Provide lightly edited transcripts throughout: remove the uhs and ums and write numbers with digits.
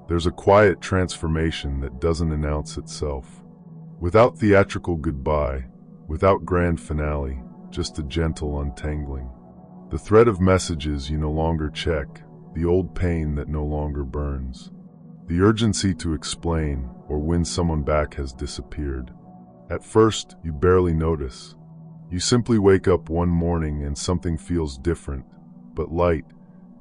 There's a quiet transformation that doesn't announce itself. Without theatrical goodbye, without grand finale, just a gentle untangling. The thread of messages you no longer check, the old pain that no longer burns. The urgency to explain or win someone back has disappeared. At first, you barely notice. You simply wake up one morning and something feels different, but light,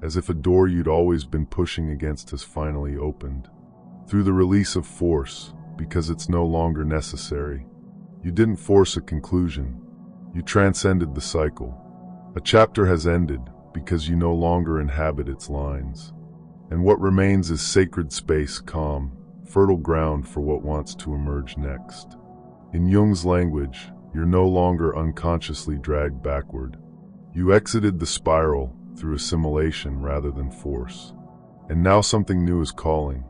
as if a door you'd always been pushing against has finally opened. Through the release of force, because it's no longer necessary. You didn't force a conclusion. You transcended the cycle. A chapter has ended because you no longer inhabit its lines. And what remains is sacred space, calm, fertile ground for what wants to emerge next. In Jung's language, you're no longer unconsciously dragged backward. You exited the spiral through assimilation rather than force. And now something new is calling.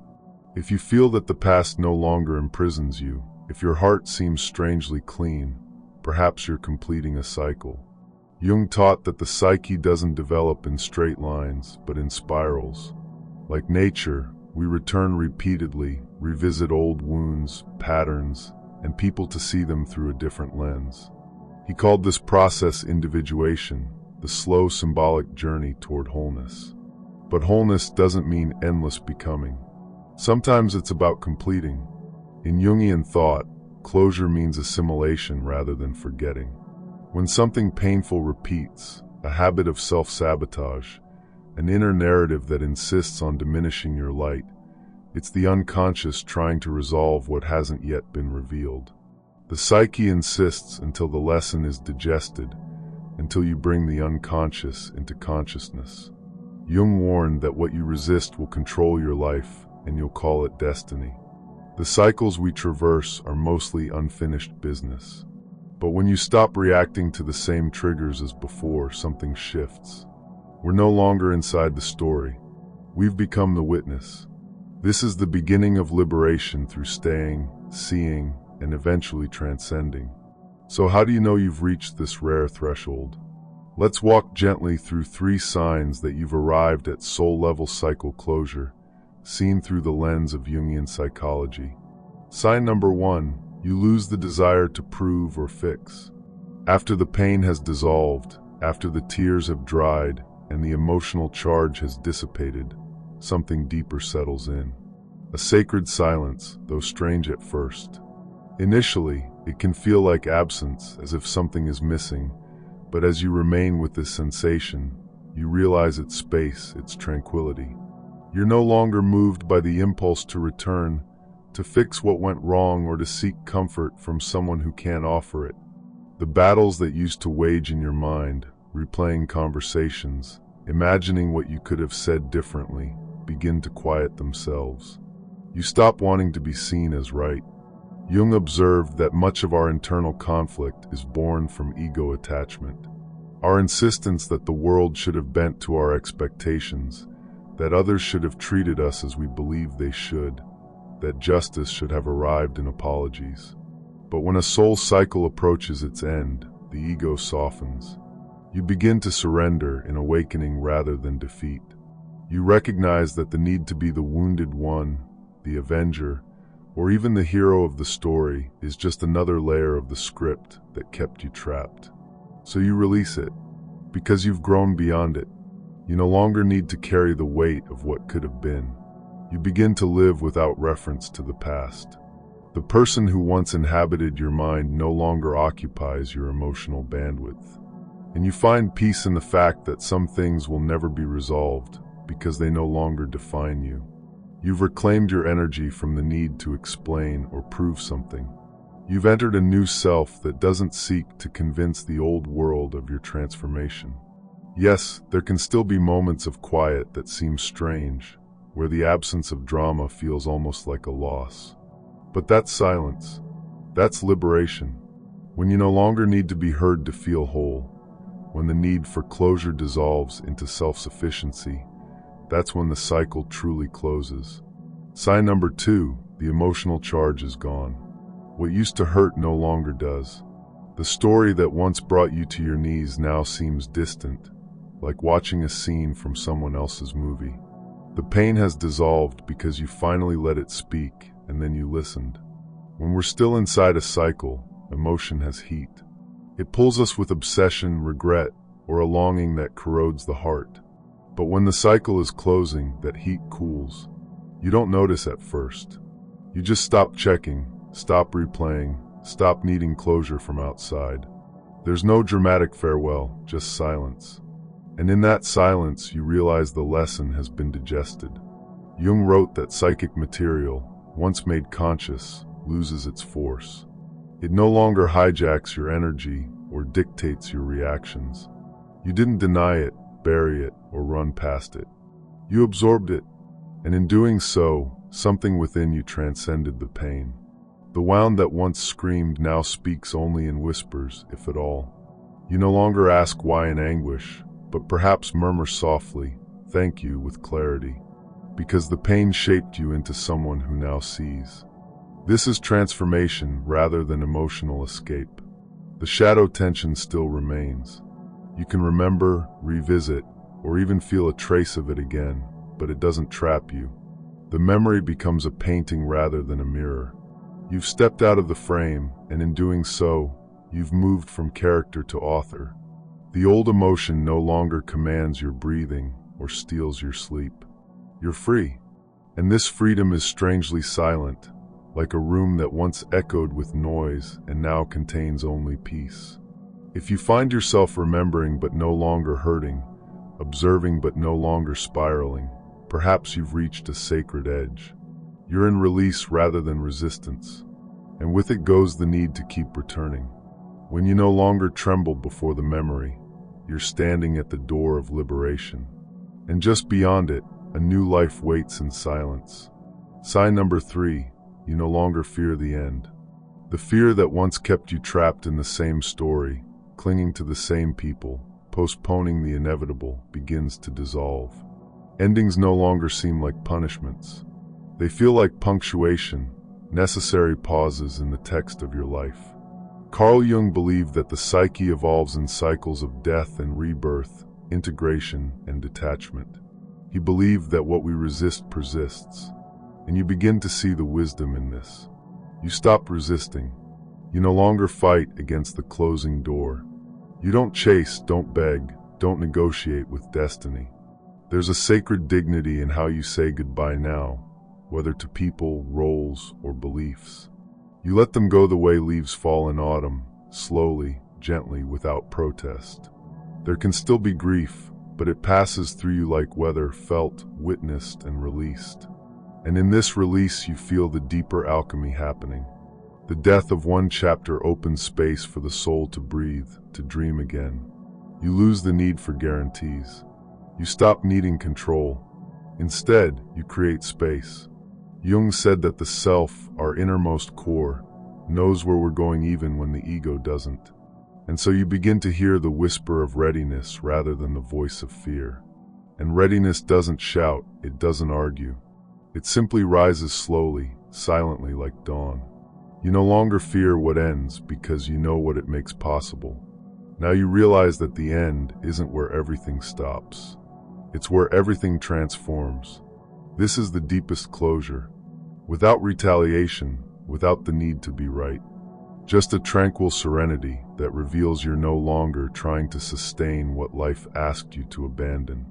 If you feel that the past no longer imprisons you, if your heart seems strangely clean, perhaps you're completing a cycle. Jung taught that the psyche doesn't develop in straight lines, but in spirals. Like nature, we return repeatedly, revisit old wounds, patterns, and people to see them through a different lens. He called this process individuation, the slow symbolic journey toward wholeness. But wholeness doesn't mean endless becoming. Sometimes it's about completing. In Jungian thought, closure means assimilation rather than forgetting. When something painful repeats, a habit of self-sabotage, an inner narrative that insists on diminishing your light, it's the unconscious trying to resolve what hasn't yet been revealed. The psyche insists until the lesson is digested, until you bring the unconscious into consciousness. Jung warned that what you resist will control your life, and you'll call it destiny. The cycles we traverse are mostly unfinished business. But when you stop reacting to the same triggers as before, something shifts. We're no longer inside the story. We've become the witness. This is the beginning of liberation through staying, seeing, and eventually transcending. So how do you know you've reached this rare threshold? Let's walk gently through 3 signs that you've arrived at soul-level cycle closure, seen through the lens of Jungian psychology. Sign number 1, you lose the desire to prove or fix. After the pain has dissolved, after the tears have dried, and the emotional charge has dissipated, something deeper settles in. A sacred silence, though strange at first. Initially, it can feel like absence, as if something is missing, but as you remain with this sensation, you realize its space, its tranquility. You're no longer moved by the impulse to return, to fix what went wrong, or to seek comfort from someone who can't offer it. The battles that used to wage in your mind, replaying conversations, imagining what you could have said differently, begin to quiet themselves. You stop wanting to be seen as right. Jung observed that much of our internal conflict is born from ego attachment. Our insistence that the world should have bent to our expectations, that others should have treated us as we believed they should, that justice should have arrived in apologies. But when a soul cycle approaches its end, the ego softens. You begin to surrender in awakening rather than defeat. You recognize that the need to be the wounded one, the avenger, or even the hero of the story is just another layer of the script that kept you trapped. So you release it, because you've grown beyond it. You no longer need to carry the weight of what could have been. You begin to live without reference to the past. The person who once inhabited your mind no longer occupies your emotional bandwidth. And you find peace in the fact that some things will never be resolved because they no longer define you. You've reclaimed your energy from the need to explain or prove something. You've entered a new self that doesn't seek to convince the old world of your transformation. Yes, there can still be moments of quiet that seem strange, where the absence of drama feels almost like a loss. But that's silence. That's liberation. When you no longer need to be heard to feel whole, when the need for closure dissolves into self-sufficiency, that's when the cycle truly closes. Sign number 2, the emotional charge is gone. What used to hurt no longer does. The story that once brought you to your knees now seems distant, like watching a scene from someone else's movie. The pain has dissolved because you finally let it speak, and then you listened. When we're still inside a cycle, emotion has heat. It pulls us with obsession, regret, or a longing that corrodes the heart. But when the cycle is closing, that heat cools. You don't notice at first. You just stop checking, stop replaying, stop needing closure from outside. There's no dramatic farewell, just silence. And in that silence, you realize the lesson has been digested. Jung wrote that psychic material, once made conscious, loses its force. It no longer hijacks your energy or dictates your reactions. You didn't deny it, bury it, or run past it. You absorbed it, and in doing so, something within you transcended the pain. The wound that once screamed now speaks only in whispers, if at all. You no longer ask why in anguish, but perhaps murmur softly, "Thank you," with clarity, because the pain shaped you into someone who now sees. This is transformation rather than emotional escape. The shadow tension still remains. You can remember, revisit, or even feel a trace of it again, but it doesn't trap you. The memory becomes a painting rather than a mirror. You've stepped out of the frame, and in doing so, you've moved from character to author. The old emotion no longer commands your breathing or steals your sleep. You're free, and this freedom is strangely silent, like a room that once echoed with noise and now contains only peace. If you find yourself remembering but no longer hurting, observing but no longer spiraling, perhaps you've reached a sacred edge. You're in release rather than resistance, and with it goes the need to keep returning. When you no longer tremble before the memory, you're standing at the door of liberation. And just beyond it, a new life waits in silence. Sign number 3, you no longer fear the end. The fear that once kept you trapped in the same story, clinging to the same people, postponing the inevitable, begins to dissolve. Endings no longer seem like punishments. They feel like punctuation, necessary pauses in the text of your life. Carl Jung believed that the psyche evolves in cycles of death and rebirth, integration and detachment. He believed that what we resist persists, and you begin to see the wisdom in this. You stop resisting. You no longer fight against the closing door. You don't chase, don't beg, don't negotiate with destiny. There's a sacred dignity in how you say goodbye now, whether to people, roles, or beliefs. You let them go the way leaves fall in autumn, slowly, gently, without protest. There can still be grief, but it passes through you like weather, felt, witnessed, and released. And in this release you feel the deeper alchemy happening. The death of one chapter opens space for the soul to breathe, to dream again. You lose the need for guarantees. You stop needing control. Instead, you create space. Jung said that the self, our innermost core, knows where we're going even when the ego doesn't. And so you begin to hear the whisper of readiness rather than the voice of fear. And readiness doesn't shout, it doesn't argue. It simply rises slowly, silently like dawn. You no longer fear what ends because you know what it makes possible. Now you realize that the end isn't where everything stops. It's where everything transforms. This is the deepest closure. Without retaliation, without the need to be right. Just a tranquil serenity that reveals you're no longer trying to sustain what life asked you to abandon.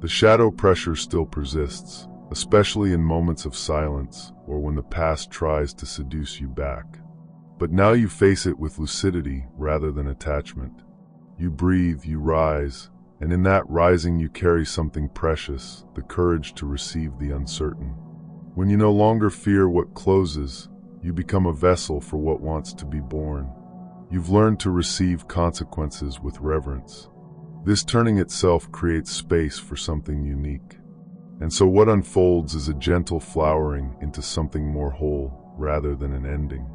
The shadow pressure still persists, especially in moments of silence or when the past tries to seduce you back. But now you face it with lucidity rather than attachment. You breathe, you rise, and in that rising you carry something precious, the courage to receive the uncertain. When you no longer fear what closes, you become a vessel for what wants to be born. You've learned to receive consequences with reverence. This turning itself creates space for something unique. And so what unfolds is a gentle flowering into something more whole rather than an ending.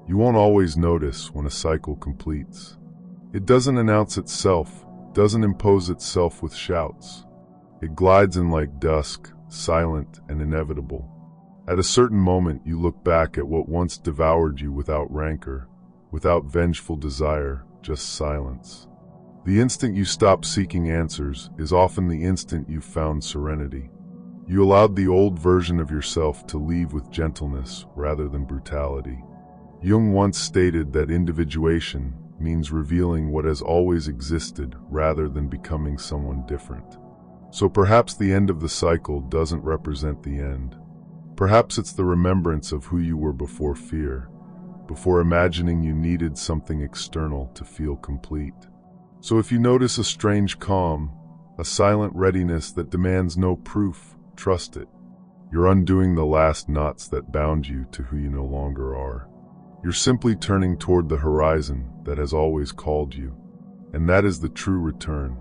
You won't always notice when a cycle completes. It doesn't announce itself, doesn't impose itself with shouts. It glides in like dusk, silent and inevitable. At a certain moment you look back at what once devoured you without rancor, without vengeful desire, just silence. The instant you stop seeking answers is often the instant you've found serenity. You allowed the old version of yourself to leave with gentleness rather than brutality. Jung once stated that individuation means revealing what has always existed rather than becoming someone different. So perhaps the end of the cycle doesn't represent the end. Perhaps it's the remembrance of who you were before fear, before imagining you needed something external to feel complete. So if you notice a strange calm, a silent readiness that demands no proof, trust it. You're undoing the last knots that bound you to who you no longer are. You're simply turning toward the horizon that has always called you. And that is the true return.